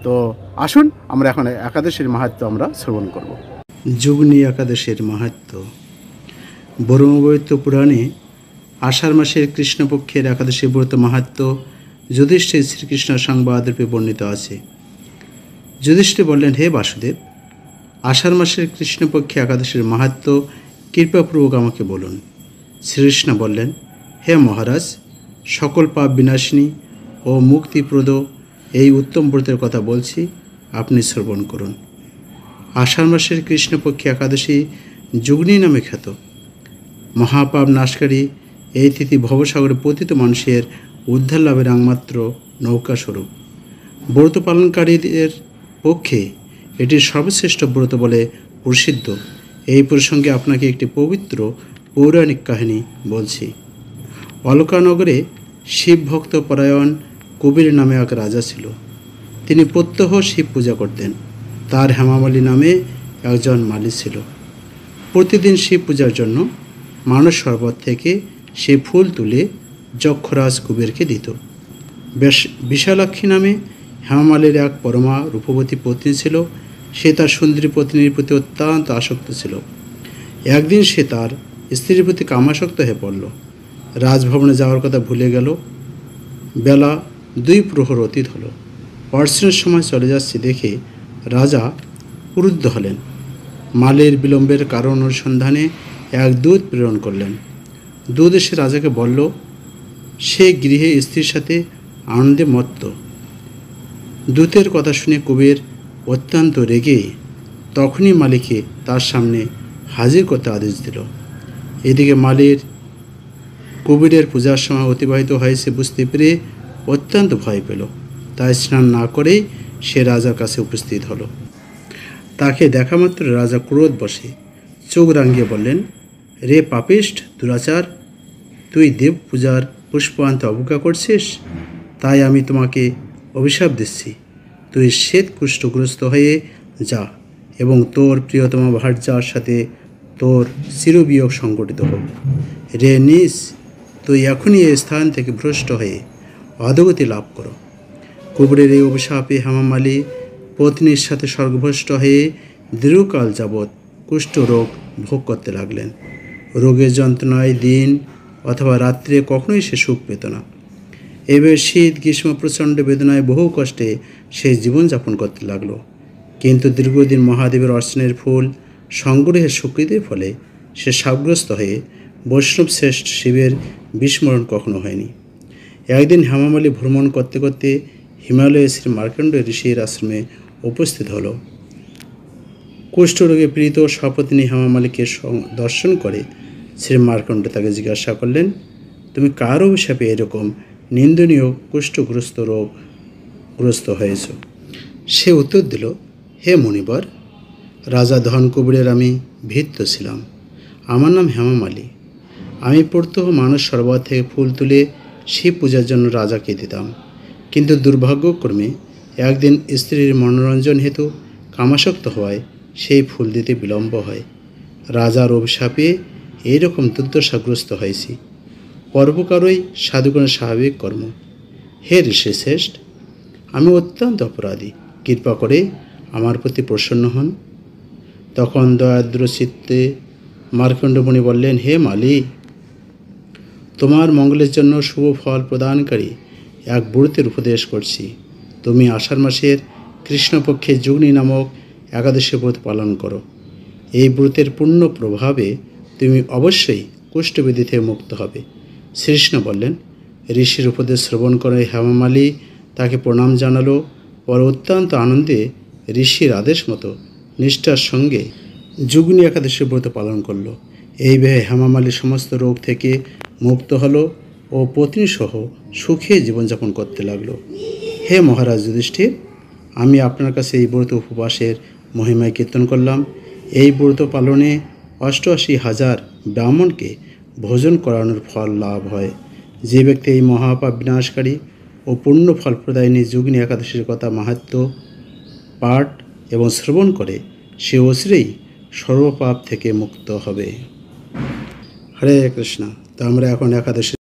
তো আসুন আমরা এখন একাদশীর মাহাত্ম্য আমরা শ্রবণ করব। যুগ্নি একাদশীর মাহাত্ম্য। ব্রহ্মবৈবর্ত পুরাণে আষাঢ় মাসের কৃষ্ণপক্ষের একাদশী ব্রত মাহাত্ম্য যুধিষ্ঠির শ্রীকৃষ্ণ সংবাদরূপে বর্ণিত আছে। যুধিষ্ঠির বললেন, হে বাসুদেব, আষাঢ় মাসের কৃষ্ণপক্ষে একাদশীর মাহাত্ম্য কৃপাপূর্বক আমাকে বলুন। শ্রীকৃষ্ণ বললেন, হে মহারাজ, সকল পাপ বিনাশিনী ও মুক্তিপ্রদ এই উত্তম ব্রতের কথা বলছি, আপনি শ্রবণ করুন। আষাঢ় মাসের কৃষ্ণপক্ষে একাদশী যুগ্নি নামে খ্যাত। মহাপাপ নাশকারী এই তিথি ভবসাগরে পতিত মানুষের উদ্ধার লাভের একমাত্র নৌকাস্বরূপ। ব্রত পালনকারীদের পক্ষে এটি সর্বশ্রেষ্ঠ ব্রত বলে প্রসিদ্ধ। এই প্রসঙ্গে আপনাকে একটি পবিত্র পৌরাণিক কাহিনী বলছি। অলকানগরে শিবভক্ত পরায়ণ কবির নামে এক রাজা ছিল। তিনি প্রত্যহ শিব পূজা করতেন। তার হেমামালী নামে একজন মালি ছিল। প্রতিদিন শিব পূজার জন্য মানস সরোবর থেকে সে ফুল তুলে যক্ষরাজ কুবেরকে দিত। বিশালাক্ষী নামে হেমামালির এক পরমা রূপবতী পত্নী ছিল। সে তার সুন্দরী পত্নীর প্রতি অত্যন্ত আসক্ত ছিল। একদিন সে তার স্ত্রীর প্রতি কামাসক্ত হয়ে পড়ল। রাজভবনে যাওয়ার কথা ভুলে গেল। বেলা 2 প্রহর অতীত হলো। অর্চনের সময় চলে যাচ্ছে দেখে রাজা ক্রুদ্ধ হলেন। মালের বিলম্বের কারণ অনুসন্ধানে এক দূত প্রেরণ করলেন। দূত এসে রাজাকে বলল, সে গৃহে স্ত্রীর সাথে আনন্দে মত্ত। দূতের কথা শুনে কুবের অত্যন্ত রেগে তখনই মালিকে তার সামনে হাজির করতে আদেশ দিল। এদিকে মালির কুবেরের পূজার সময় অতিবাহিত হয়েছে বুঝতে পেরে অত্যন্ত ভয় পেল। তাই স্নান না করেই সে রাজার কাছে উপস্থিত হলো। তাকে দেখা মাত্র রাজা ক্রোধ বসে চোখ রাঙিয়ে বললেন, রে পাপিষ্ঠ দুরাচার, তুই দেব পূজার পুষ্প আনতে অবজ্ঞা করছিস, তাই আমি তোমাকে অভিশাপ দিচ্ছি। তুই শ্বেত কুষ্ঠগ্রস্ত হয়ে যা এবং তোর প্রিয়তমা ভার্যার সাথে তোর চিরবিয়োগ সংগঠিত হোক। রে নিস, তুই এখনই এই স্থান থেকে ভ্রষ্ট হয়ে অধোগতি লাভ করো। কুবেরের এই অভিশাপে হেমামালী পত্নীর সাথে স্বর্গভ্রষ্ট হয়ে দীর্ঘকাল যাবৎ কুষ্ঠরোগ ভোগ করতে লাগলেন। রোগের যন্ত্রণায় দিন অথবা রাত্রে কখনোই সে সুখ পেত না। এবার শীত গ্রীষ্ম প্রচণ্ড বেদনায় বহু কষ্টে সে জীবনযাপন করতে লাগলো। কিন্তু দীর্ঘদিন মহাদেবের অর্চনের ফুল সংগ্রহের স্বীকৃতির ফলে সে শাপগ্রস্ত হয়ে বৈষ্ণব শ্রেষ্ঠ শিবের বিস্মরণ কখনো হয়নি। একদিন হেমামালী ভ্রমণ করতে করতে হিমালয়ে শ্রী মার্কণ্ড ঋষির আশ্রমে উপস্থিত হলো। কুষ্ঠরোগে পীড়িত সপত্নী হেমামালীকে দর্শন করে শ্রী মার্কণ্ড তাকে জিজ্ঞাসা করলেন, তুমি কার অভিশাপে এরকম নিন্দনীয় কুষ্ঠগ্রস্ত রোগগ্রস্ত হয়েছ? সে উত্তর দিল, হে মুনিবর, রাজা ধনকুবেরের আমি ভৃত্য ছিলাম। আমার নাম হেমামালী। আমি প্রত্যহ মানস সরোবর থেকে ফুল তুলে শিব পূজার জন্য রাজাকে দিতাম। কিন্তু দুর্ভাগ্যক্রমে একদিন স্ত্রীর মনোরঞ্জন হেতু কামাসক্ত হওয়ায় সেই ফুল দিতে বিলম্ব হয়। রাজার অভিশাপে এইরকম দুর্দশাগ্রস্ত হয়েছি। পরোপকারই সাধুগণের স্বাভাবিক কর্ম। হে ঋষিশ্রেষ্ঠ, আমি অত্যন্ত অপরাধী, কৃপা করে আমার প্রতি প্রসন্ন হন। তখন দয়াদ্র চিত্তে মার্কণ্ড মুনি বললেন, হে মালি, তোমার মঙ্গলের জন্য শুভ ফল প্রদানকারী এক ব্রতের উপদেশ করছি। তুমি আষাঢ় মাসের কৃষ্ণপক্ষে যুগ্নি নামক একাদশী ব্রত পালন করো। এই ব্রতের পূর্ণ প্রভাবে তুমি অবশ্যই কুষ্ঠব্যাধি থেকে মুক্ত হবে। শ্রীকৃষ্ণ বললেন, ঋষির উপদেশ শ্রবণ করে হেমামালী তাকে প্রণাম জানালো। পরে অত্যন্ত আনন্দে ঋষির আদেশ মতো নিষ্ঠার সঙ্গে যুগ্নি একাদশী ব্রত পালন করলো। এইভাবে হেমামালী সমস্ত রোগ থেকে মুক্ত হলো ও পত্নীসহ সুখে জীবনযাপন করতে লাগলো। হে মহারাজ যুধিষ্ঠির, আমি আপনার কাছে এই ব্রত উপবাসের মহিমায় কীর্তন করলাম। এই ব্রত পালনে 88,000 ব্রাহ্মণকে ভোজন করানোর ফল লাভ হয়। যে ব্যক্তি এই মহাপাপ বিনাশকারী ও পূর্ণ ফল প্রদায়িনী যুগ্নি একাদশীর কথা মাহাত্ম্য পাঠ এবং শ্রবণ করে সে অচিরেই সর্বপাপ থেকে মুক্ত হবে। হরে কৃষ্ণ। তো আমরা এখন একাদশী